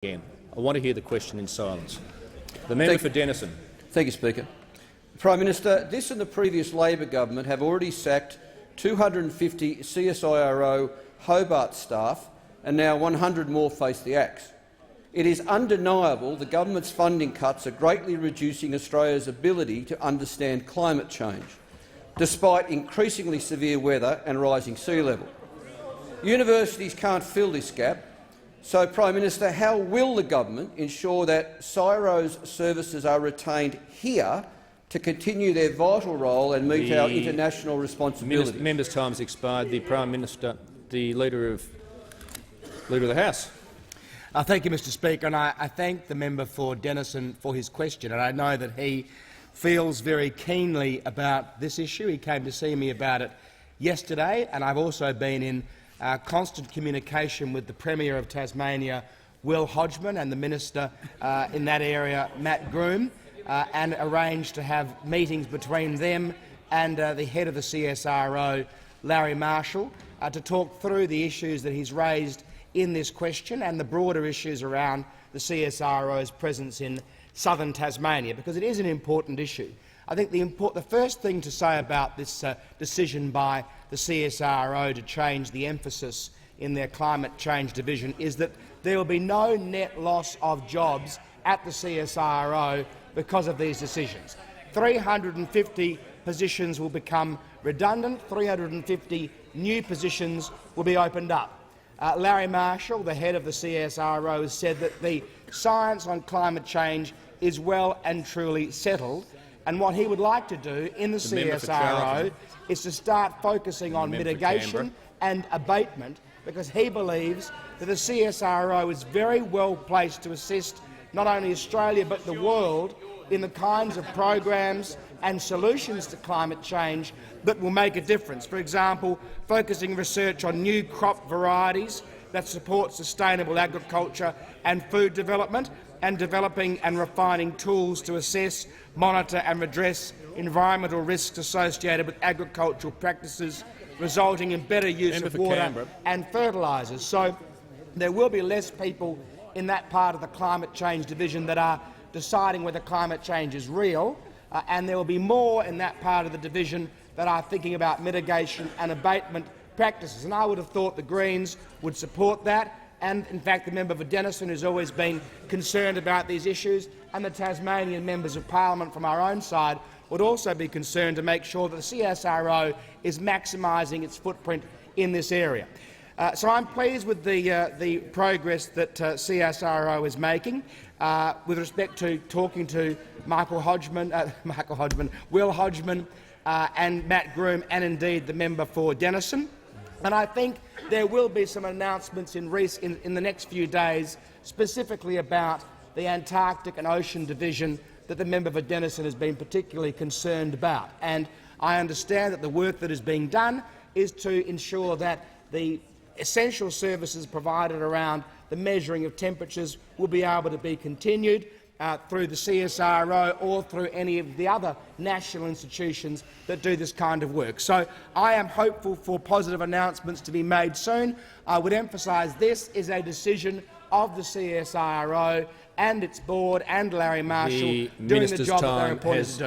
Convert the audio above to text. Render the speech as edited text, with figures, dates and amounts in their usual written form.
again. I want to hear the question in silence. The member for Denison. Thank you, Speaker. Prime Minister, this and the previous Labor government have already sacked 250 CSIRO Hobart staff, and now 100 more face the axe. It is undeniable the government's funding cuts are greatly reducing Australia's ability to understand climate change, despite increasingly severe weather and rising sea level. Universities can't fill this gap. So, Prime Minister, how will the government ensure that CSIRO's services are retained here to continue their vital role and meet our international responsibilities? Member's time has expired. The Prime Minister, the Leader of the House. Thank you, Mr. Speaker, and I thank the member for Denison for his question. And I know that he feels very keenly about this issue. He came to see me about it yesterday, and I've also been in constant communication with the Premier of Tasmania, Will Hodgman, and the Minister in that area, Matt Groom, and arranged to have meetings between them and the head of the CSIRO, Larry Marshall, to talk through the issues that he's raised in this question and the broader issues around the CSIRO's presence in southern Tasmania, because it is an important issue. I think the first thing to say about this decision by the CSIRO to change the emphasis in their climate change division is that there will be no net loss of jobs at the CSIRO because of these decisions. 350 positions will become redundant, 350 new positions will be opened up. Larry Marshall, the head of the CSIRO, has said that the science on climate change is well and truly settled, and what he would like to do in the CSIRO is to start focusing on mitigation and abatement, because he believes that the CSIRO is very well placed to assist not only Australia but the world in the kinds of programs and solutions to climate change that will make a difference. For example, focusing research on new crop varieties that support sustainable agriculture and food development, and developing and refining tools to assess, monitor and redress environmental risks associated with agricultural practices, resulting in better use of water and fertilisers. So there will be less people in that part of the climate change division that are deciding whether climate change is real, and there will be more in that part of the division that are thinking about mitigation and abatement practices. And I would have thought the Greens would support that, and in fact the member for Denison has always been concerned about these issues, and the Tasmanian members of parliament from our own side would also be concerned to make sure that the CSIRO is maximising its footprint in this area. So I'm pleased with the progress that CSIRO is making with respect to talking to Will Hodgman, and Matt Groom, and indeed the member for Denison. And I think there will be some announcements in the next few days, specifically about the Antarctic and Ocean Division that the member for Denison has been particularly concerned about. And I understand that the work that is being done is to ensure that the essential services provided around the measuring of temperatures will be able to be continued through the CSIRO or through any of the other national institutions that do this kind of work. So I am hopeful for positive announcements to be made soon. I would emphasise this is a decision of the CSIRO and its board and Larry Marshall doing the job that they're appointed to do.